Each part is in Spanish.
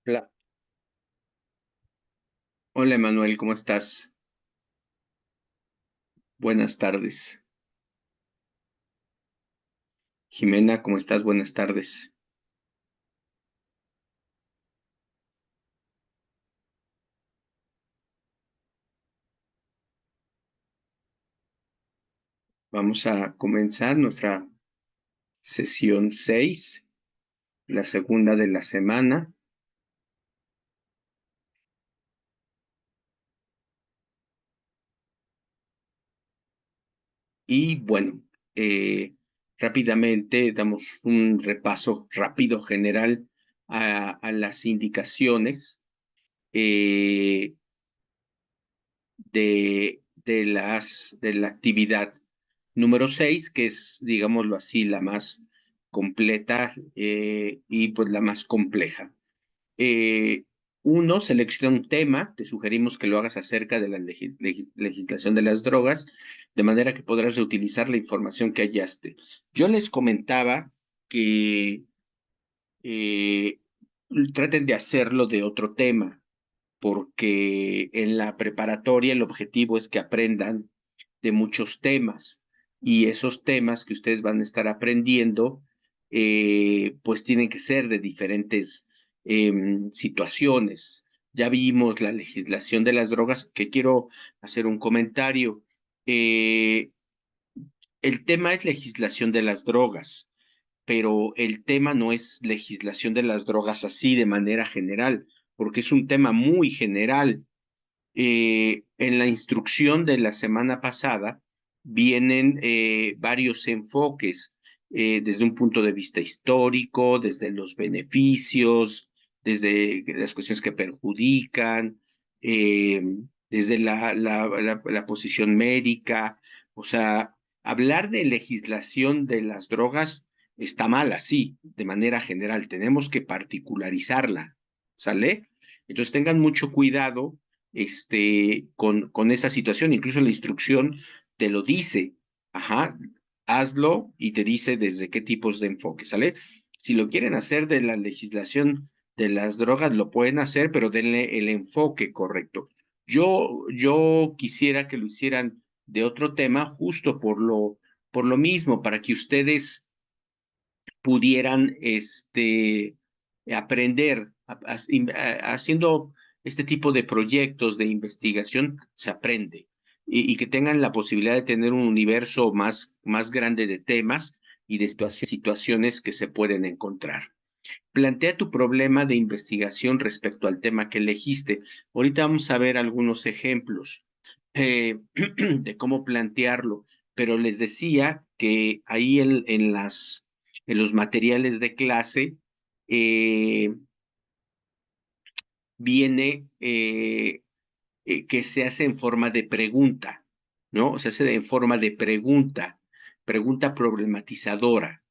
Hola, hola Emanuel, ¿cómo estás? Buenas tardes. Jimena, ¿cómo estás? Buenas tardes. Vamos a comenzar nuestra sesión 6, la segunda de la semana. Y bueno, eh, rápidamente damos un repaso rápido general a las indicaciones eh, de la actividad número 6, que es, digámoslo así, la más completa y pues la más compleja. Eh, Uno, selecciona un tema, te sugerimos que lo hagas acerca de la legislación de las drogas, de manera que podrás reutilizar la información que hallaste. Yo les comentaba que eh, traten de hacerlo de otro tema, porque en la preparatoria el objetivo es que aprendan de muchos temas y esos temas que ustedes van a estar aprendiendo, pues tienen que ser de diferentes situaciones. Ya vimos la legislación de las drogas, que quiero hacer un comentario. Eh, el tema es legislación de las drogas, pero el tema no es legislación de las drogas así de manera general, porque es un tema muy general. En la instrucción de la semana pasada vienen varios enfoques, desde un punto de vista histórico, desde los beneficios, desde las cuestiones que perjudican, eh, desde la posición médica. O sea, hablar de legislación de las drogas está mal así, de manera general. Tenemos que particularizarla, ¿sale? Entonces tengan mucho cuidado con esa situación. Incluso la instrucción te lo dice, ajá, hazlo y te dice desde qué tipos de enfoque, ¿sale? Si lo quieren hacer de la legislación de las drogas, lo pueden hacer, pero denle el enfoque correcto. Yo quisiera que lo hicieran de otro tema, justo por lo mismo, para que ustedes pudieran aprender haciendo este tipo de proyectos de investigación, se aprende y que tengan la posibilidad de tener un universo más grande de temas y de situaciones que se pueden encontrar. Plantea tu problema de investigación respecto al tema que elegiste. Ahorita vamos a ver algunos ejemplos de cómo plantearlo, pero les decía que ahí en los materiales de clase eh, viene que se hace en forma de pregunta, ¿no? Se hace en forma de pregunta, pregunta problematizadora,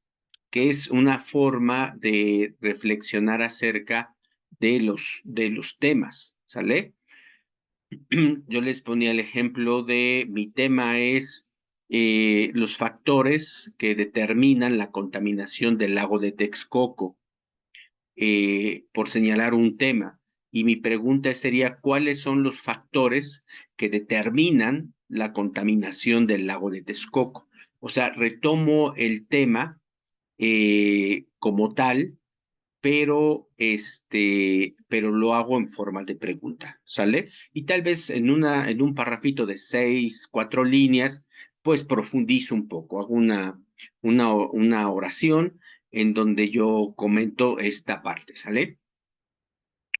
que es una forma de reflexionar acerca de los temas, ¿sale? Yo les ponía el ejemplo de mi tema es los factores que determinan la contaminación del lago de Texcoco, por señalar un tema. Y mi pregunta sería, ¿cuáles son los factores que determinan la contaminación del lago de Texcoco? O sea, retomo el tema como tal, pero lo hago en forma de pregunta, ¿sale? Y tal vez en un parrafito de 6, 4 líneas, pues profundizo un poco, hago una oración en donde yo comento esta parte, ¿sale?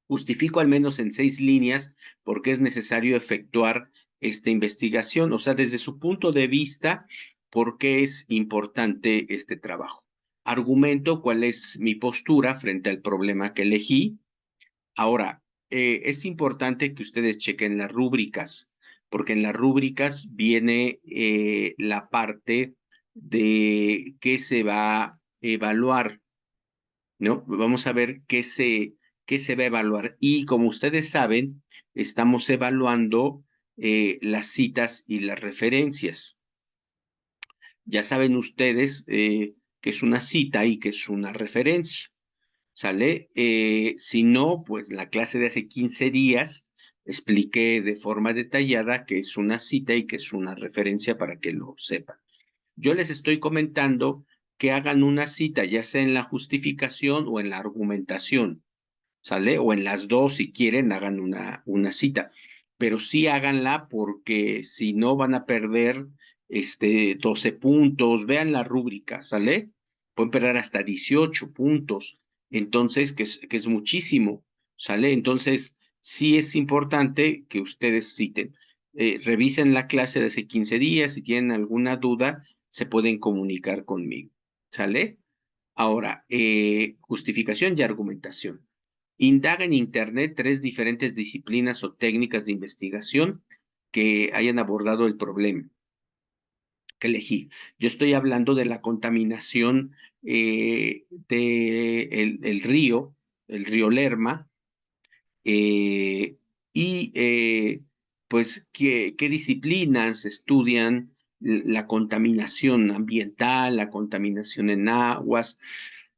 Justifico al menos en 6 líneas por qué es necesario efectuar esta investigación, o sea, desde su punto de vista, por qué es importante este trabajo. Argumento cuál es mi postura frente al problema que elegí. Ahora, es importante que ustedes chequen las rúbricas, porque en las rúbricas viene la parte de qué se va a evaluar, ¿no? Vamos a ver qué se va a evaluar. Y como ustedes saben, estamos evaluando las citas y las referencias. Ya saben ustedes que es una cita y que es una referencia. ¿Sale? Si no, pues la clase de hace 15 días expliqué de forma detallada que es una cita y que es una referencia para que lo sepan. Yo les estoy comentando que hagan una cita, ya sea en la justificación o en la argumentación, ¿sale? O en las dos, si quieren, hagan una cita. Pero sí háganla porque si no van a perder 12 puntos. Vean la rúbrica, ¿sale? Pueden perder hasta 18 puntos. Entonces, que es muchísimo, ¿sale? Entonces, sí es importante que ustedes citen. Revisen la clase de hace 15 días. Si tienen alguna duda, se pueden comunicar conmigo, ¿sale? Ahora, justificación y argumentación. Indaga en Internet 3 diferentes disciplinas o técnicas de investigación que hayan abordado el problema que elegí. Yo estoy hablando de la contaminación de el río Lerma, eh, y pues qué disciplinas estudian la contaminación ambiental, la contaminación en aguas,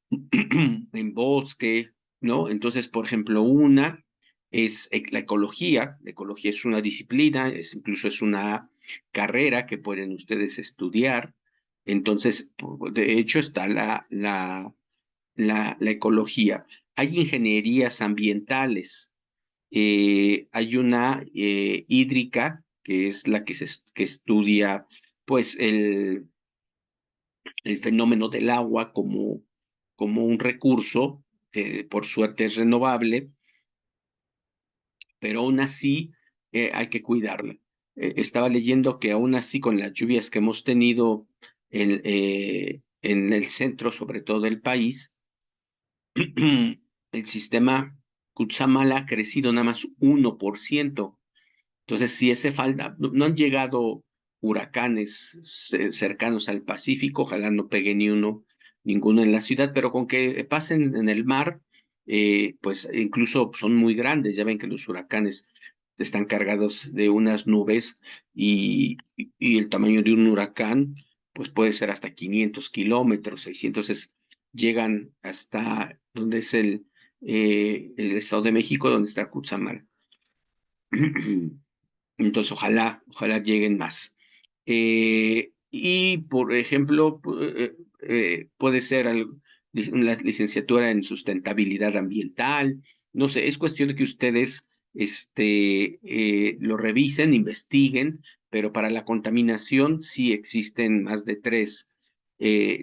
en bosque, ¿no? Entonces, por ejemplo, una es la ecología es una disciplina, incluso es una carrera que pueden ustedes estudiar. Entonces, de hecho, está la ecología. Hay ingenierías ambientales, hay una hídrica, que es la que estudia pues el fenómeno del agua como un recurso que por suerte es renovable, pero aún así hay que cuidarla. Estaba leyendo que aún así con las lluvias que hemos tenido en el centro, sobre todo del país, el sistema Cutzamala ha crecido nada más 1%. Entonces, si ese falta, no han llegado huracanes cercanos al Pacífico, ojalá no pegue ninguno en la ciudad, pero con que pasen en el mar, pues incluso son muy grandes. Ya ven que los huracanes están cargados de unas nubes y el tamaño de un huracán, pues puede ser hasta 500 kilómetros, 600, llegan hasta donde es el Estado de México, donde está Cutzamala. Entonces, ojalá lleguen más. Y, por ejemplo, puede ser una licenciatura en sustentabilidad ambiental. No sé, es cuestión de que ustedes lo revisen, investiguen, pero para la contaminación sí existen más de 3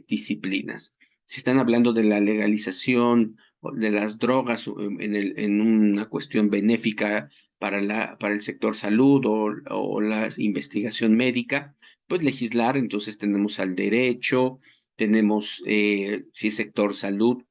disciplinas. Si están hablando de la legalización de las drogas en una cuestión benéfica para el sector salud o la investigación médica, pues legislar. Entonces tenemos al derecho, tenemos, si es sector salud,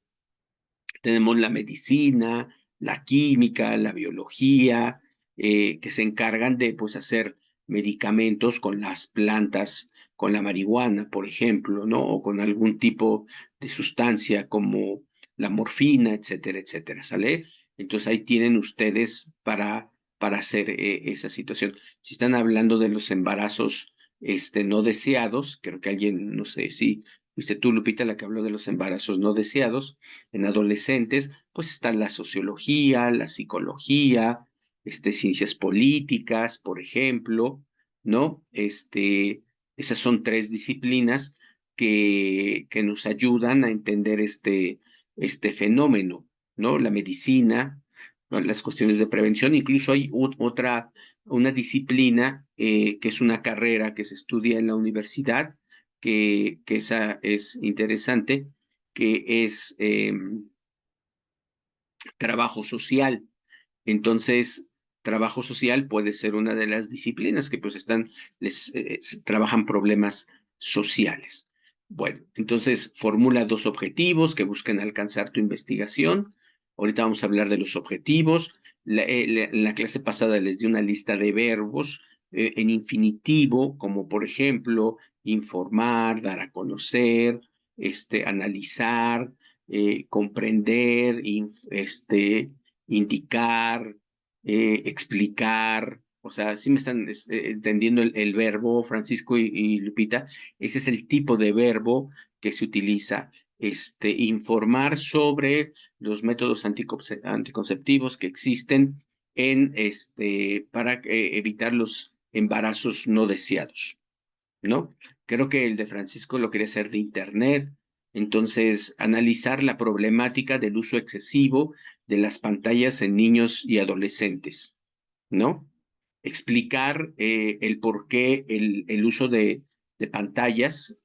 tenemos la medicina, la química, la biología, que se encargan de pues hacer medicamentos con las plantas, con la marihuana, por ejemplo, ¿no? O con algún tipo de sustancia como la morfina, etcétera, etcétera, ¿sale? Entonces ahí tienen ustedes para hacer esa situación. Si están hablando de los embarazos no deseados, creo que alguien, no sé si fuiste tú, Lupita, la que habló de los embarazos no deseados en adolescentes, pues está la sociología, la psicología, ciencias políticas, por ejemplo, ¿no? Esas son 3 disciplinas que nos ayudan a entender este fenómeno, ¿no? La medicina, ¿no? Las cuestiones de prevención. Incluso hay una disciplina que es una carrera que se estudia en la universidad, que esa es interesante, que es trabajo social. Entonces, trabajo social puede ser una de las disciplinas que pues trabajan problemas sociales. Bueno, entonces formula 2 objetivos que busquen alcanzar tu investigación. Ahorita vamos a hablar de los objetivos. En la clase pasada les di una lista de verbos en infinitivo, como por ejemplo informar, dar a conocer, analizar, comprender, indicar, explicar, o sea, sí me están entendiendo el verbo, Francisco y Lupita. Ese es el tipo de verbo que se utiliza, informar sobre los métodos anticonceptivos que existen para evitar los embarazos no deseados, ¿no? Creo que el de Francisco lo quería hacer de Internet. Entonces, analizar la problemática del uso excesivo de las pantallas en niños y adolescentes, ¿no? Explicar el por qué el uso de pantallas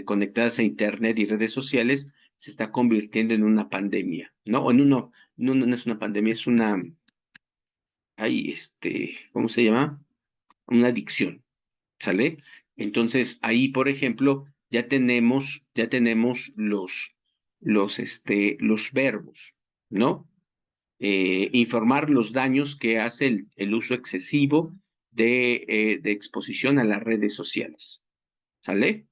conectadas a Internet y redes sociales se está convirtiendo en una pandemia, ¿no? O en uno, no es una pandemia, es una, ¿cómo se llama? Una adicción, ¿sale? Entonces, ahí, por ejemplo, ya tenemos los verbos, ¿no? Informar los daños que hace el uso excesivo de exposición a las redes sociales. ¿Sale?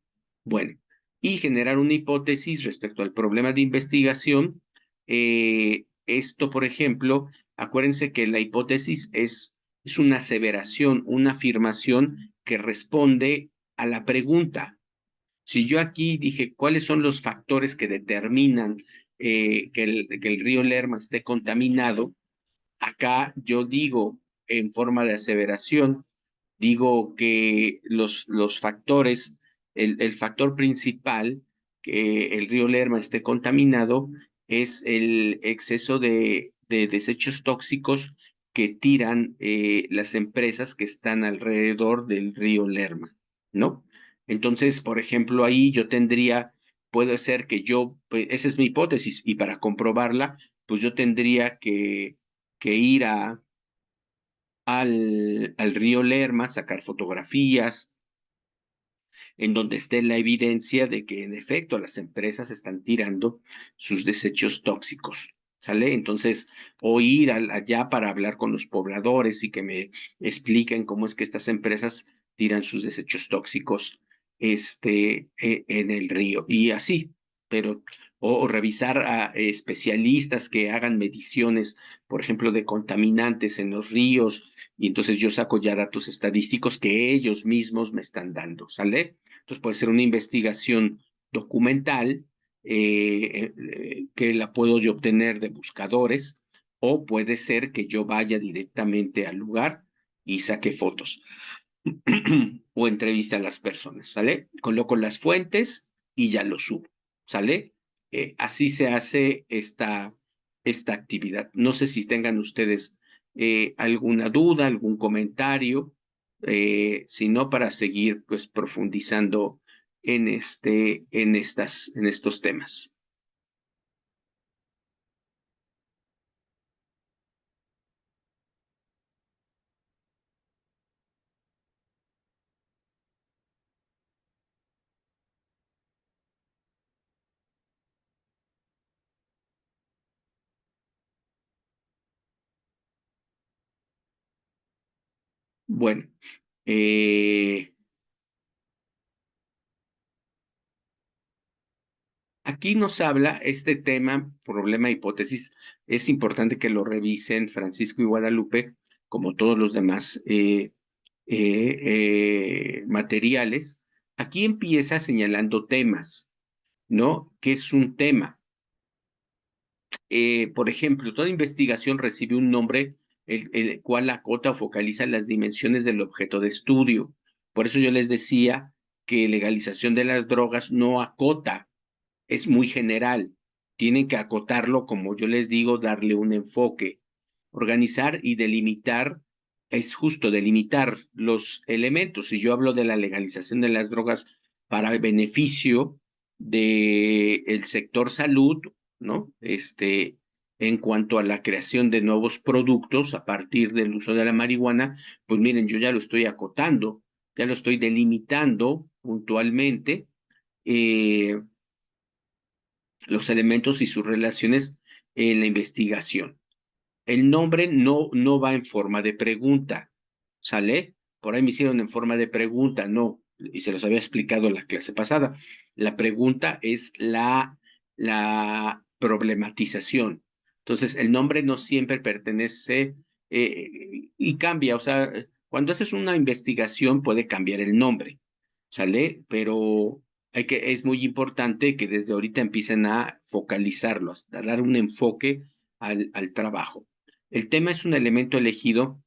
Bueno, y generar una hipótesis respecto al problema de investigación. Esto, por ejemplo, acuérdense que la hipótesis es una aseveración, una afirmación que responde a la pregunta. Si yo aquí dije cuáles son los factores que determinan que el río Lerma esté contaminado, acá yo digo en forma de aseveración, digo que los factores, el factor principal que el río Lerma esté contaminado es el exceso de desechos tóxicos que tiran las empresas que están alrededor del río Lerma, ¿no? Entonces, por ejemplo, ahí yo puede ser que pues, esa es mi hipótesis, y para comprobarla, pues yo tendría que ir al río Lerma, sacar fotografías en donde esté la evidencia de que en efecto las empresas están tirando sus desechos tóxicos. ¿Sale? Entonces, o ir allá para hablar con los pobladores y que me expliquen cómo es que estas empresas tiran sus desechos tóxicos en el río. Y así, pero, o revisar a especialistas que hagan mediciones, por ejemplo, de contaminantes en los ríos, y entonces yo saco ya datos estadísticos que ellos mismos me están dando, ¿sale? Entonces puede ser una investigación documental que la puedo yo obtener de buscadores, o puede ser que yo vaya directamente al lugar y saque fotos o entreviste a las personas, ¿sale? Coloco las fuentes y ya lo subo, ¿sale? Así se hace esta actividad. No sé si tengan ustedes alguna duda, algún comentario, si no, para seguir pues profundizando en estos temas. Bueno, eh, aquí nos habla este tema, problema, hipótesis. Es importante que lo revisen Francisco y Guadalupe, como todos los demás materiales. Aquí empieza señalando temas, ¿no? ¿Qué es un tema? Por ejemplo, toda investigación recibe un nombre, el cual acota o focaliza las dimensiones del objeto de estudio. Por eso yo les decía que legalización de las drogas no acota, es muy general. Tienen que acotarlo, como yo les digo, darle un enfoque. Organizar y delimitar es justo delimitar los elementos. Si yo hablo de la legalización de las drogas para el beneficio del sector salud, ¿no? En cuanto a la creación de nuevos productos a partir del uso de la marihuana, pues miren, yo ya lo estoy acotando, ya lo estoy delimitando puntualmente. eh, los elementos y sus relaciones en la investigación. El nombre no va en forma de pregunta, ¿sale? Por ahí me hicieron en forma de pregunta, no, y se los había explicado en la clase pasada. La pregunta es la problematización. Entonces, el nombre no siempre pertenece y cambia, o sea, Cuando haces una investigación puede cambiar el nombre, ¿sale? Pero es muy importante que desde ahorita empiecen a focalizarlo, a dar un enfoque al trabajo. El tema es un elemento elegido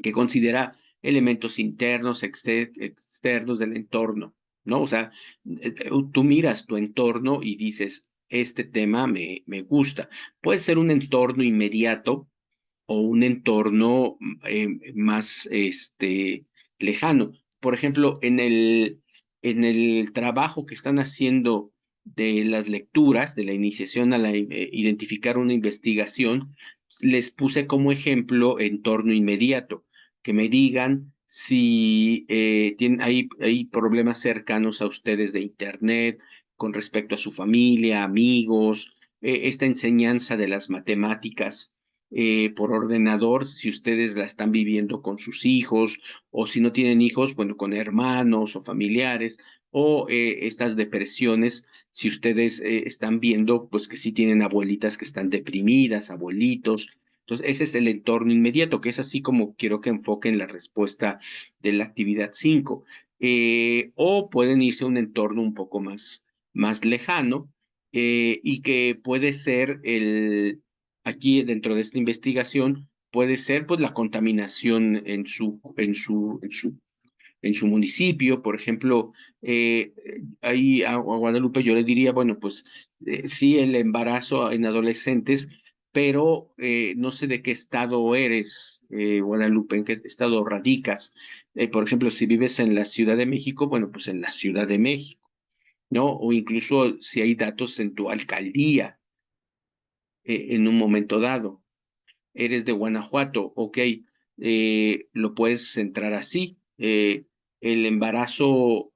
que considera elementos internos, externos del entorno, ¿no? O sea, tú miras tu entorno y dices, este tema me gusta. Puede ser un entorno inmediato o un entorno más lejano. Por ejemplo, en el trabajo que están haciendo de las lecturas, de la iniciación a identificar una investigación, les puse como ejemplo entorno inmediato, que me digan si hay problemas cercanos a ustedes de Internet con respecto a su familia, amigos, esta enseñanza de las matemáticas por ordenador, si ustedes la están viviendo con sus hijos, o si no tienen hijos, bueno, con hermanos o familiares, o estas depresiones, si ustedes están viendo, pues que sí tienen abuelitas que están deprimidas, abuelitos. Entonces, ese es el entorno inmediato, que es así como quiero que enfoquen la respuesta de la actividad 5. O pueden irse a un entorno un poco más lejano, y que puede ser aquí dentro de esta investigación, puede ser pues la contaminación en su municipio. Por ejemplo, ahí a Guadalupe yo le diría, bueno, pues sí, el embarazo en adolescentes, pero no sé de qué estado eres, Guadalupe, en qué estado radicas. Por ejemplo, si vives en la Ciudad de México, bueno, pues en la Ciudad de México, ¿no? O incluso si hay datos en tu alcaldía en un momento dado. Eres de Guanajuato, ok, lo puedes centrar así. El embarazo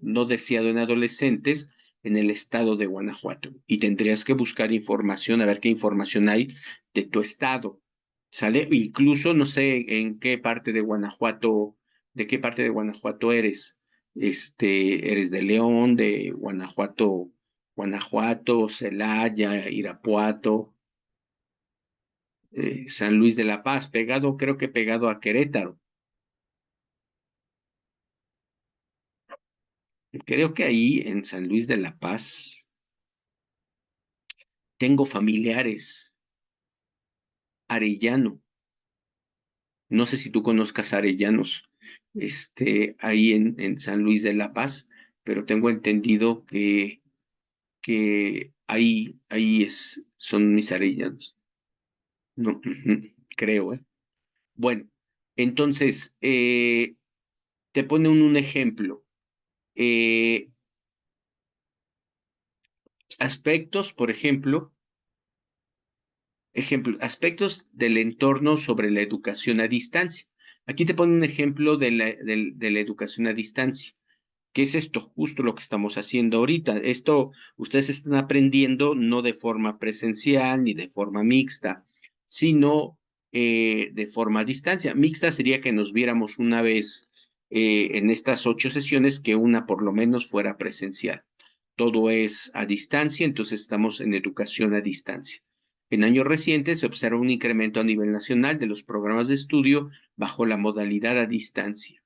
no deseado en adolescentes en el estado de Guanajuato. Y tendrías que buscar información, a ver qué información hay de tu estado, ¿sale? Incluso no sé en qué parte de Guanajuato, de qué parte de Guanajuato eres. Eres de León, de Guanajuato, Celaya, Irapuato, San Luis de la Paz, creo que pegado a Querétaro. Creo que ahí en San Luis de la Paz tengo familiares, Arellano. No sé si tú conozcas Arellanos, ahí en San Luis de la Paz, pero tengo entendido que ahí son mis Arellanos. No, creo, ¿eh? Bueno, entonces, te pone un ejemplo. Eh, Aspectos, por aspectos del entorno sobre la educación a distancia. Aquí te pone un ejemplo de la educación a distancia. ¿Qué es esto? Justo lo que estamos haciendo ahorita. Esto ustedes están aprendiendo no de forma presencial ni de forma mixta, sino de forma a distancia. Mixta sería que nos viéramos una vez en estas 8 sesiones, que una por lo menos fuera presencial. Todo es a distancia, entonces estamos en educación a distancia. En años recientes se observa un incremento a nivel nacional de los programas de estudio bajo la modalidad a distancia.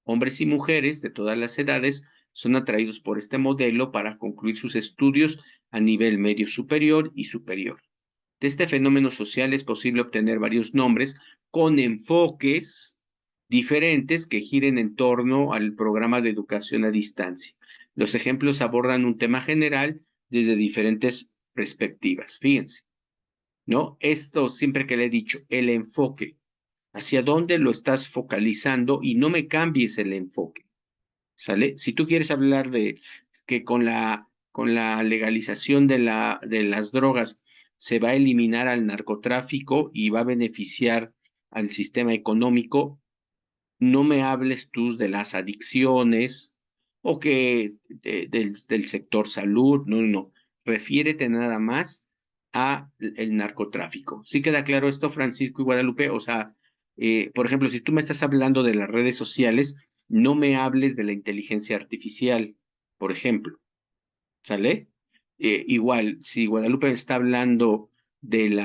Hombres y mujeres de todas las edades son atraídos por este modelo para concluir sus estudios a nivel medio superior y superior. De este fenómeno social es posible obtener varios nombres con enfoques diferentes que giren en torno al programa de educación a distancia. Los ejemplos abordan un tema general desde diferentes perspectivas. Fíjense, ¿no? Esto siempre que le he dicho, el enfoque, hacia dónde lo estás focalizando, y no me cambies el enfoque, ¿sale? Si tú quieres hablar de que con la legalización de las drogas se va a eliminar al narcotráfico y va a beneficiar al sistema económico, no me hables tú de las adicciones o del sector salud, no, no, refiérete nada más a el narcotráfico. ¿Sí queda claro esto, Francisco y Guadalupe? O sea, por ejemplo, si tú me estás hablando de las redes sociales, no me hables de la inteligencia artificial, por ejemplo, ¿sale? Igual, si Guadalupe está hablando del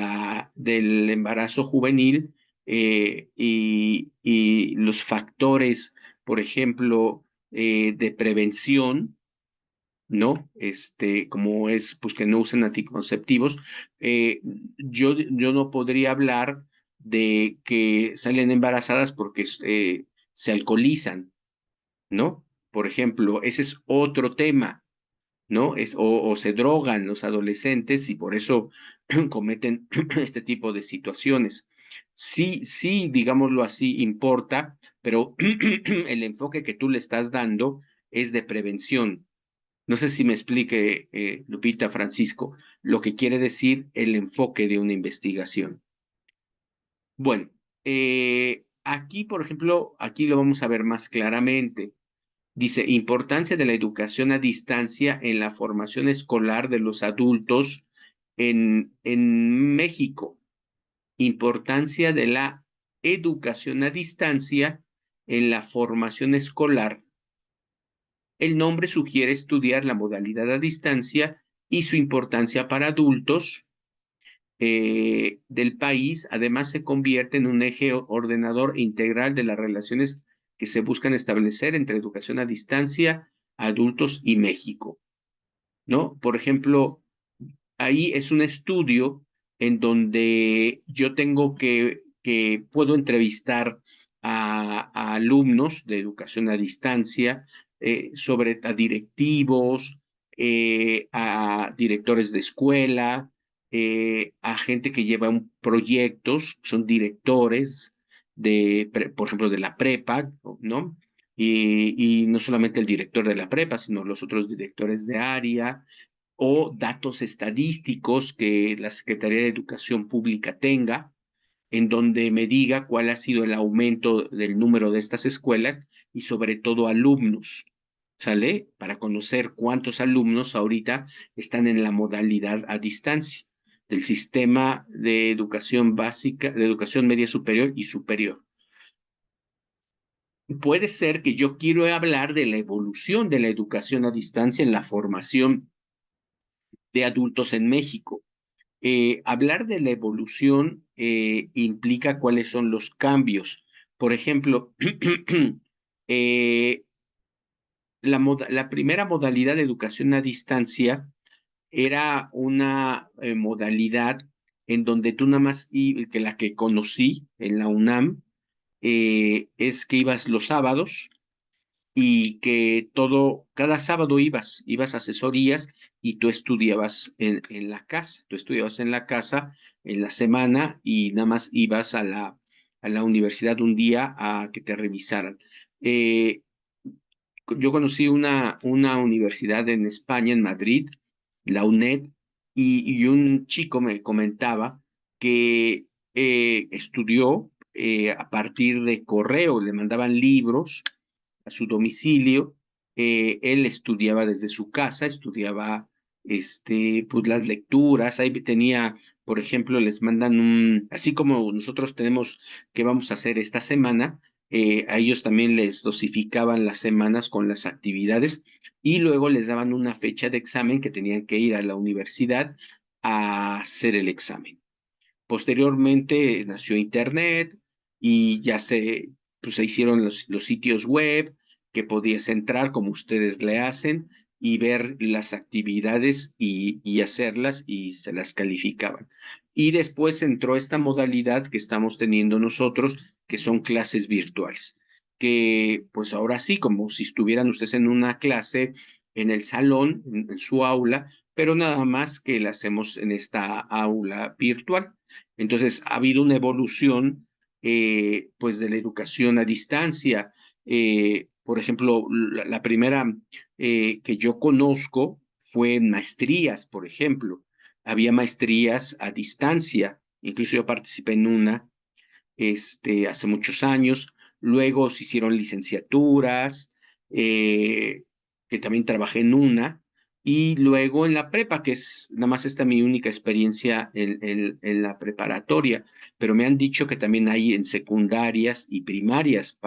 embarazo juvenil, y los factores, por ejemplo, de prevención, ¿no? Como es, pues que no usen anticonceptivos, yo no podría hablar de que salen embarazadas porque se alcoholizan, ¿no? Por ejemplo, ese es otro tema, ¿no? O se drogan los adolescentes y por eso cometen este tipo de situaciones. Sí, sí, digámoslo así, importa, pero el enfoque que tú le estás dando es de prevención. No sé si me explique, Lupita, Francisco, lo que quiere decir el enfoque de una investigación. Bueno, aquí, por ejemplo, aquí lo vamos a ver más claramente. Dice, importancia de la educación a distancia en la formación escolar de los adultos en México. Importancia de la educación a distancia en la formación escolar. El nombre sugiere estudiar la modalidad a distancia y su importancia para adultos del país. Además, se convierte en un eje ordenador integral de las relaciones que se buscan establecer entre educación a distancia, adultos y México, ¿no? Por ejemplo, ahí es un estudio en donde yo tengo que puedo entrevistar a alumnos de educación a distancia, a directivos, a directores de escuela, a gente que lleva proyectos, son directores por ejemplo, de la prepa, ¿no? Y no solamente el director de la prepa, sino los otros directores de área, o datos estadísticos que la Secretaría de Educación Pública tenga, en donde me diga cuál ha sido el aumento del número de estas escuelas y sobre todo alumnos, ¿sale? Para conocer cuántos alumnos ahorita están en la modalidad a distancia del sistema de educación básica, de educación media superior y superior. Puede ser que yo quiero hablar de la evolución de la educación a distancia en la formación de adultos en México. Hablar de la evolución implica cuáles son los cambios. Por ejemplo, eh, la primera modalidad de educación a distancia era una modalidad en donde tú nada más, que la que conocí en la UNAM, es que ibas los sábados y que cada sábado ibas a asesorías y tú estudiabas en la casa, tú estudiabas en la casa en la semana y nada más ibas a la universidad un día a que te revisaran. Eh, yo conocí una universidad en España, en Madrid, la UNED, y un chico me comentaba que estudió a partir de correo, le mandaban libros a su domicilio, él estudiaba desde su casa, estudiaba pues las lecturas, ahí tenía, por ejemplo, les mandan así como nosotros tenemos que vamos a hacer esta semana, a ellos también les dosificaban las semanas con las actividades y luego les daban una fecha de examen que tenían que ir a la universidad a hacer el examen. Posteriormente nació Internet y pues se hicieron los sitios web que podías entrar como ustedes le hacen y ver las actividades y hacerlas y se las calificaban. Y después entró esta modalidad que estamos teniendo nosotros, que son clases virtuales, que pues ahora sí, como si estuvieran ustedes en una clase en el salón, en su aula, pero nada más que la hacemos en esta aula virtual. Entonces, ha habido una evolución, pues, de la educación a distancia. Por ejemplo, la primera que yo conozco fue en maestrías, por ejemplo. Había maestrías a distancia, incluso yo participé en una hace muchos años. Luego se hicieron licenciaturas, que también trabajé en una, y luego en la prepa, que es nada más esta mi única experiencia en la preparatoria, pero me han dicho que también hay en secundarias y primarias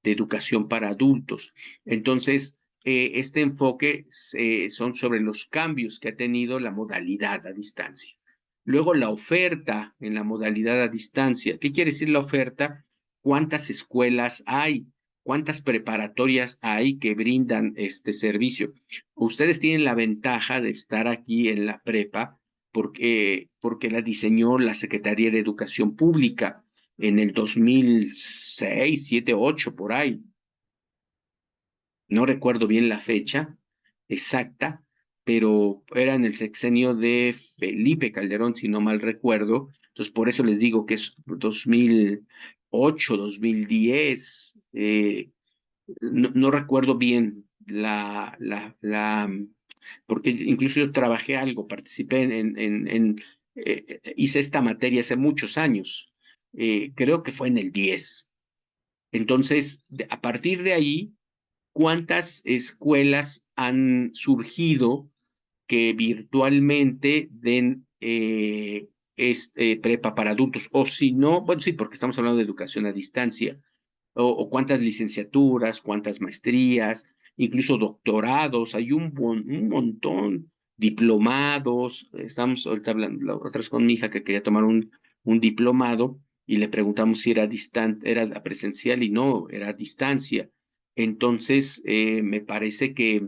de educación para adultos. Entonces, este enfoque son sobre los cambios que ha tenido la modalidad a distancia. Luego la oferta en la modalidad a distancia. ¿Qué quiere decir la oferta? ¿Cuántas escuelas hay? ¿Cuántas preparatorias hay que brindan este servicio? Ustedes tienen la ventaja de estar aquí en la prepa porque la diseñó la Secretaría de Educación Pública en el 2006, 7, 8, por ahí. No recuerdo bien la fecha exacta, pero era en el sexenio de Felipe Calderón, si no mal recuerdo. Entonces, por eso les digo que es 2008, 2010. No recuerdo bien porque incluso yo trabajé algo, participé hice esta materia hace muchos años. Creo que fue en el 10. Entonces, a partir de ahí, ¿cuántas escuelas han surgido que virtualmente den prepa para adultos? O si no, bueno, sí, porque estamos hablando de educación a distancia, o cuántas licenciaturas, cuántas maestrías, incluso doctorados, hay un montón, diplomados. Estamos ahorita hablando, la otra vez con mi hija que quería tomar un diplomado y le preguntamos si era distante, era presencial y no, era a distancia. Entonces, me parece que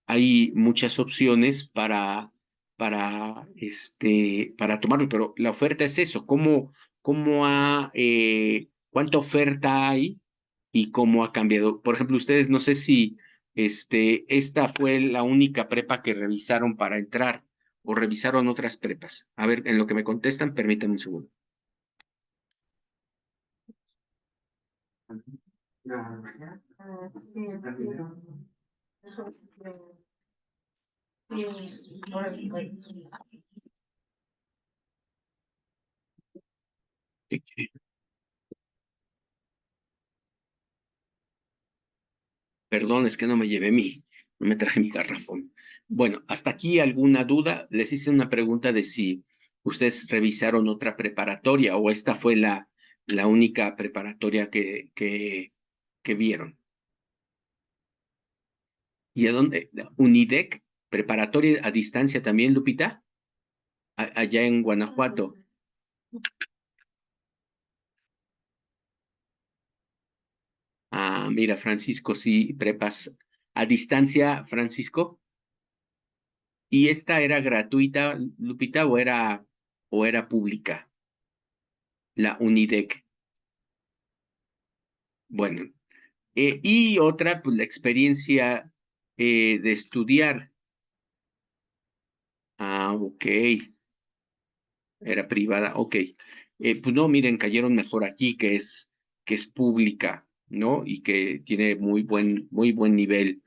hay muchas opciones para tomarlo, pero la oferta es eso. ¿Cuánta oferta hay y cómo ha cambiado? Por ejemplo, ustedes, no sé si esta fue la única prepa que revisaron para entrar o revisaron otras prepas. A ver, en lo que me contestan, permítanme un segundo. Perdón, es que no me traje mi garrafón. Bueno, hasta aquí alguna duda. Les hice una pregunta de si ustedes revisaron otra preparatoria o esta fue la única preparatoria que vieron. ¿Y a dónde? ¿Unidec? ¿Preparatoria a distancia también, Lupita? Allá en Guanajuato. Ah, mira, Francisco, sí, prepas a distancia, Francisco. ¿Y esta era gratuita, Lupita, o era pública? La Unidec. Bueno, y otra, pues la experiencia de estudiar. Ah, ok, era privada, ok. Pues no, miren, cayeron mejor aquí, que es pública, ¿no? Y que tiene muy buen nivel.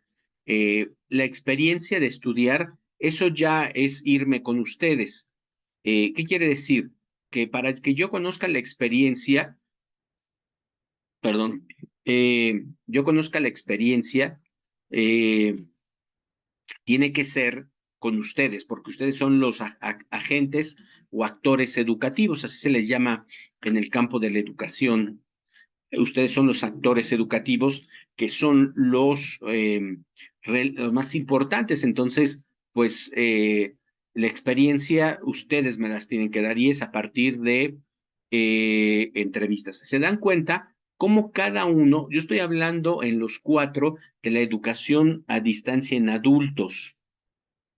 La experiencia de estudiar, eso ya es irme con ustedes. ¿Qué quiere decir? Que para que yo conozca la experiencia, perdón, yo conozca la experiencia, eh, tiene que ser con ustedes, porque ustedes son los agentes o actores educativos, así se les llama en el campo de la educación. Ustedes son los actores educativos que son los más importantes. Entonces, pues la experiencia ustedes me las tienen que dar y es a partir de entrevistas. ¿Se dan cuenta cómo cada uno, yo estoy hablando en los cuatro de la educación a distancia en adultos,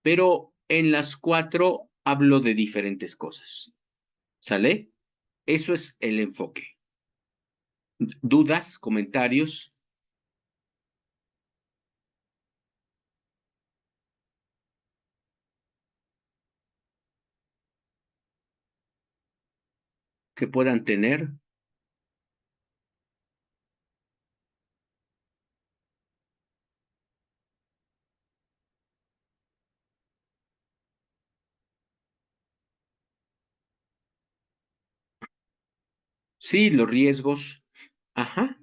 pero en las cuatro hablo de diferentes cosas? ¿Sale? Eso es el enfoque. ¿Dudas, comentarios que puedan tener? Sí, los riesgos. Ajá,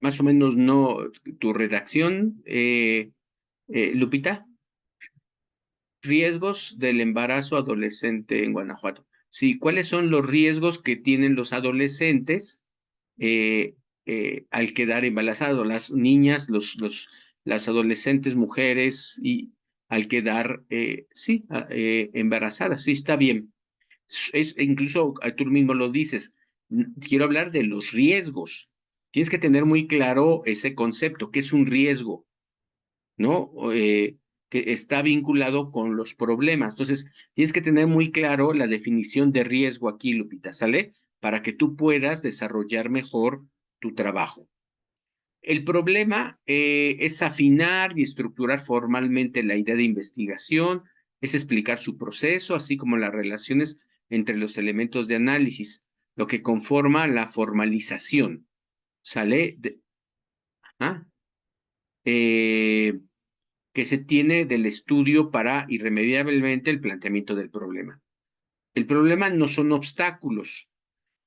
más o menos no. Tu redacción, Lupita, riesgos del embarazo adolescente en Guanajuato. Sí, ¿cuáles son los riesgos que tienen los adolescentes eh, al quedar embarazados? Las niñas, las adolescentes mujeres al quedar, sí, embarazada. Sí, está bien. Incluso tú mismo lo dices, quiero hablar de los riesgos. Tienes que tener muy claro ese concepto, que es un riesgo, ¿no? Que está vinculado con los problemas. Entonces, tienes que tener muy claro la definición de riesgo aquí, Lupita, ¿sale? Para que tú puedas desarrollar mejor tu trabajo. El problema es afinar y estructurar formalmente la idea de investigación, es explicar su proceso, así como las relaciones entre los elementos de análisis, lo que conforma la formalización. ¿Sale? ¿Ah? Eh, que se tiene del estudio para irremediablemente el planteamiento del problema. El problema no son obstáculos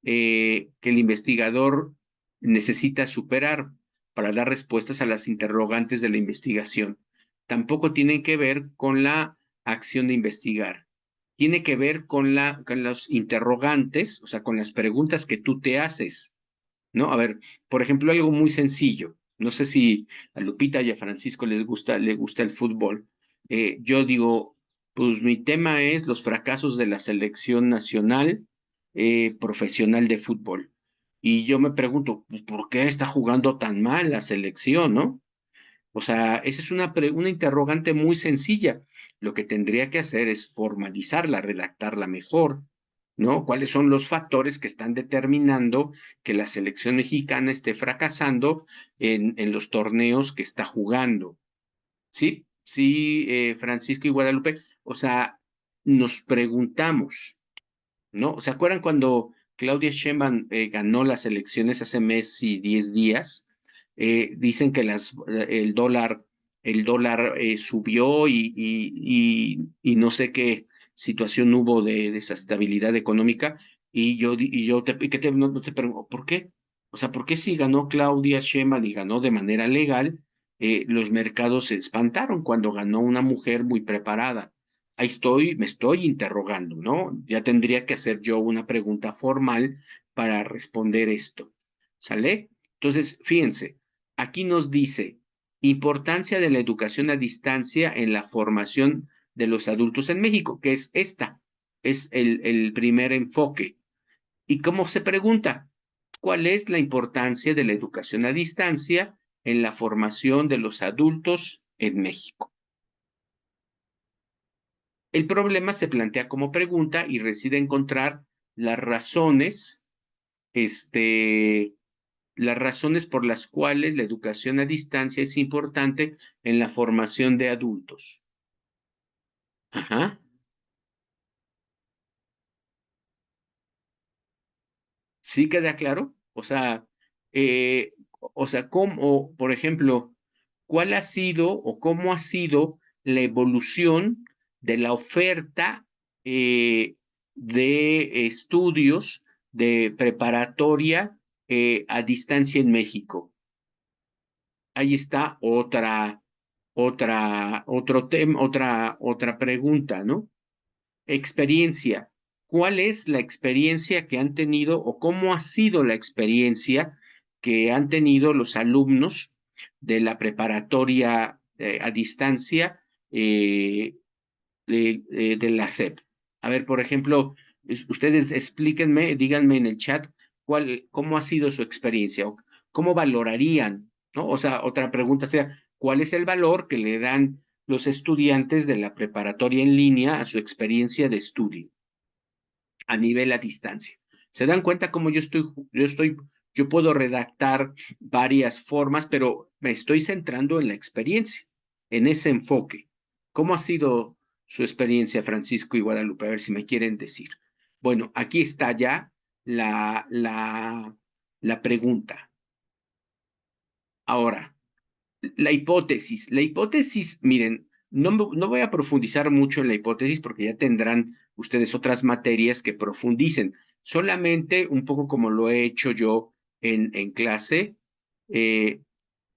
que el investigador necesita superar para dar respuestas a las interrogantes de la investigación. Tampoco tienen que ver con la acción de investigar. Tiene que ver con los interrogantes, o sea, con las preguntas que tú te haces, ¿no? A ver, por ejemplo, algo muy sencillo. No sé si a Lupita y a Francisco le gusta el fútbol. Yo digo, pues mi tema es los fracasos de la selección nacional profesional de fútbol. Y yo me pregunto, pues, ¿por qué está jugando tan mal la selección, no? O sea, esa es una interrogante muy sencilla. Lo que tendría que hacer es formalizarla, redactarla mejor, ¿no? ¿Cuáles son los factores que están determinando que la selección mexicana esté fracasando en los torneos que está jugando? Sí, sí, Francisco y Guadalupe. O sea, nos preguntamos, ¿no? ¿Se acuerdan cuando Claudia Sheinbaum ganó las elecciones hace mes y 10 días? Dicen que el dólar subió y no sé qué situación hubo de desestabilidad económica. No te pregunto, ¿por qué? O sea, ¿por qué si ganó Claudia Sheinbaum y ganó de manera legal, los mercados se espantaron cuando ganó una mujer muy preparada? Ahí estoy, me estoy interrogando, ¿no? Ya tendría que hacer yo una pregunta formal para responder esto. ¿Sale? Entonces, fíjense, aquí nos dice importancia de la educación a distancia en la formación de los adultos en México, que es esta, es el primer enfoque. ¿Y cómo se pregunta? ¿Cuál es la importancia de la educación a distancia en la formación de los adultos en México? El problema se plantea como pregunta y reside en encontrar las razones, este, las razones por las cuales la educación a distancia es importante en la formación de adultos. Ajá. ¿Sí queda claro? ¿Cómo, por ejemplo, cuál ha sido o cómo ha sido la evolución de la oferta de estudios de preparatoria a distancia en México? Ahí está otro tema, otra pregunta, ¿no? Experiencia. ¿Cuál es la experiencia que han tenido o cómo ha sido la experiencia que han tenido los alumnos de la preparatoria a distancia de la SEP? A ver, por ejemplo, ustedes explíquenme, díganme en el chat cómo ha sido su experiencia o cómo valorarían, ¿no? O sea, otra pregunta sería, ¿cuál es el valor que le dan los estudiantes de la preparatoria en línea a su experiencia de estudio a nivel a distancia? ¿Se dan cuenta cómo yo puedo redactar varias formas, pero me estoy centrando en la experiencia, en ese enfoque? ¿Cómo ha sido su experiencia, Francisco y Guadalupe? A ver si me quieren decir. Bueno, aquí está ya la pregunta. Ahora, la hipótesis. La hipótesis, miren, no voy a profundizar mucho en la hipótesis porque ya tendrán ustedes otras materias que profundicen. Solamente un poco como lo he hecho yo en clase, eh,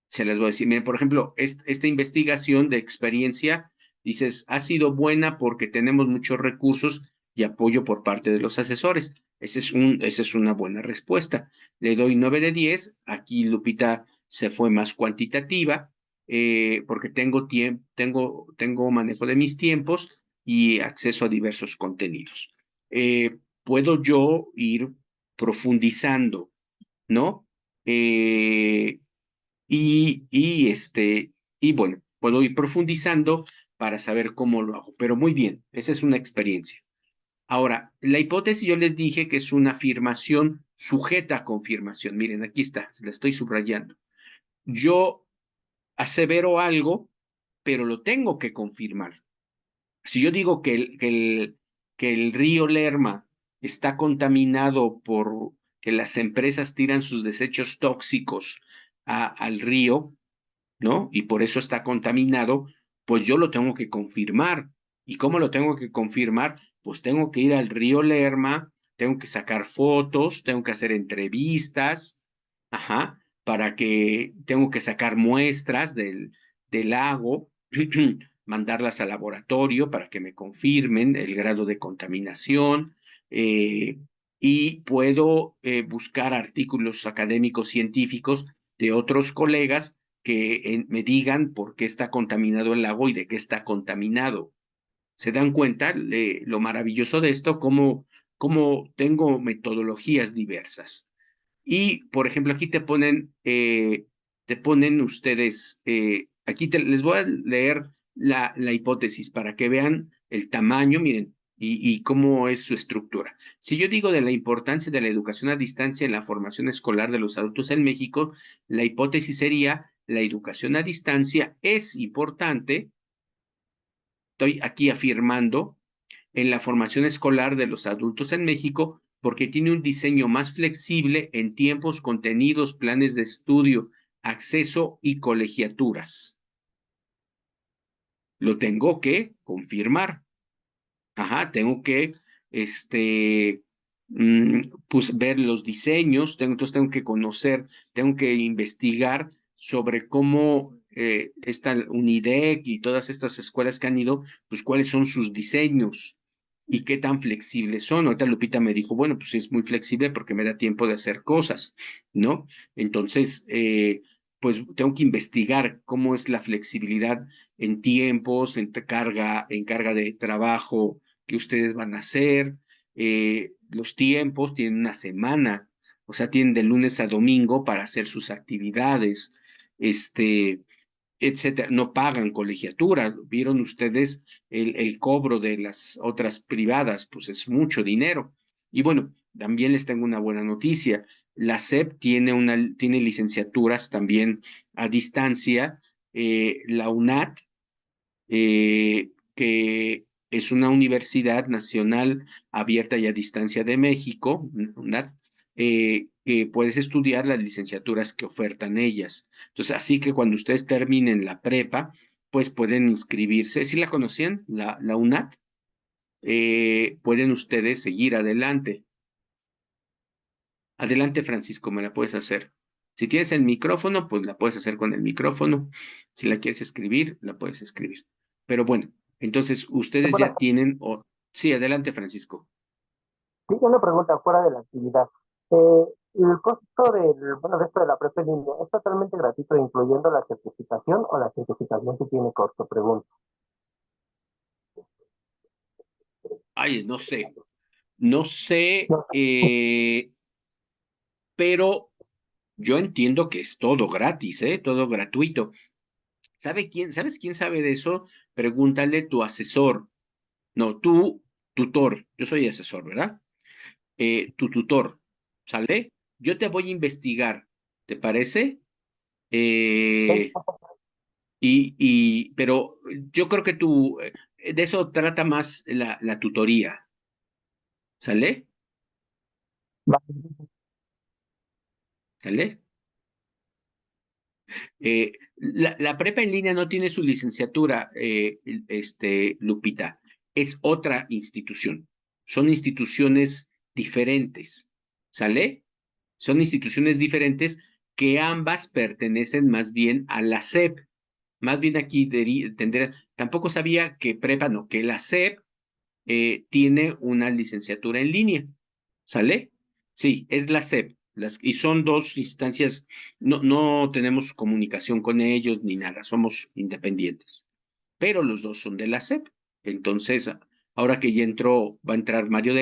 se les voy a decir. Miren, por ejemplo, esta investigación de experiencia, dices, ha sido buena porque tenemos muchos recursos y apoyo por parte de los asesores. Esa es una buena respuesta. Le doy 9 de 10. Aquí Lupita se fue más cuantitativa. porque tengo manejo de mis tiempos y acceso a diversos contenidos. Puedo yo ir profundizando, ¿no? Eh, y bueno, puedo ir profundizando para saber cómo lo hago. Pero muy bien, esa es una experiencia. Ahora, la hipótesis yo les dije que es una afirmación sujeta a confirmación. Miren, aquí está, la estoy subrayando. Yo asevero algo, pero lo tengo que confirmar. Si yo digo que el río Lerma está contaminado por que las empresas tiran sus desechos tóxicos al río, ¿no? Y por eso está contaminado, pues yo lo tengo que confirmar. ¿Y cómo lo tengo que confirmar? Pues tengo que ir al río Lerma, tengo que sacar fotos, tengo que hacer entrevistas, ajá, tengo que sacar muestras del lago, mandarlas al laboratorio para que me confirmen el grado de contaminación, eh, y puedo buscar artículos académicos científicos de otros colegas que me digan por qué está contaminado el lago y de qué está contaminado. ¿Se dan cuenta lo maravilloso de esto? Cómo tengo metodologías diversas. Y, por ejemplo, aquí te ponen ustedes, aquí les voy a leer la hipótesis para que vean el tamaño, miren, y cómo es su estructura. Si yo digo de la importancia de la educación a distancia en la formación escolar de los adultos en México, la hipótesis sería, la educación a distancia es importante, estoy aquí afirmando, en la formación escolar de los adultos en México porque tiene un diseño más flexible en tiempos, contenidos, planes de estudio, acceso y colegiaturas. Lo tengo que confirmar. Ajá, tengo que este, pues, ver los diseños, entonces tengo que conocer, tengo que investigar sobre cómo esta UNIDEC y todas estas escuelas que han ido, pues cuáles son sus diseños y qué tan flexibles son. Ahorita Lupita me dijo, bueno, pues es muy flexible porque me da tiempo de hacer cosas, ¿no? Entonces, pues tengo que investigar cómo es la flexibilidad en tiempos, en carga de trabajo que ustedes van a hacer. Los tiempos tienen una semana, o sea, tienen de lunes a domingo para hacer sus actividades, este, etcétera. No pagan colegiatura. ¿Vieron ustedes el cobro de las otras privadas? Pues es mucho dinero. Y bueno, también les tengo una buena noticia. La SEP tiene licenciaturas también a distancia. La UNAT, que es una universidad nacional abierta y a distancia de México, UNAT, que puedes estudiar las licenciaturas que ofertan ellas. Entonces, así que cuando ustedes terminen la prepa, pues pueden inscribirse. ¿Sí la conocían, la UNAT? Pueden ustedes seguir adelante. Adelante, Francisco, me la puedes hacer. Si tienes el micrófono, pues la puedes hacer con el micrófono. Si la quieres escribir, la puedes escribir. Pero bueno, entonces ustedes Buenas ya tardes. tienen. Sí, adelante, Francisco. Sí, una pregunta fuera de la actividad. Eh, el costo bueno, de esto de la prepa en línea, ¿es totalmente gratuito, incluyendo la certificación o la certificación sí tiene costo? Pregunto. Ay, no sé. No sé, No, pero yo entiendo que es todo gratis, ¿eh? Todo gratuito. ¿Sabes quién sabe de eso? Pregúntale tu asesor. No, tu tutor. Yo soy asesor, ¿verdad? Tu tutor, ¿sale? Yo te voy a investigar, ¿te parece? Eh, pero yo creo que de eso trata más la tutoría, ¿sale? ¿Sale? La prepa en línea no tiene su licenciatura, Lupita, es otra institución. Son instituciones diferentes, ¿sale? Son instituciones diferentes que ambas pertenecen más bien a la SEP. Más bien aquí tendría, tampoco sabía que prepa, no, que la SEP tiene una licenciatura en línea, ¿sale? Sí, es la SEP. Y son dos instancias, no tenemos comunicación con ellos ni nada, somos independientes, pero los dos son de la SEP. Entonces, ahora que ya entró, va a entrar Mario de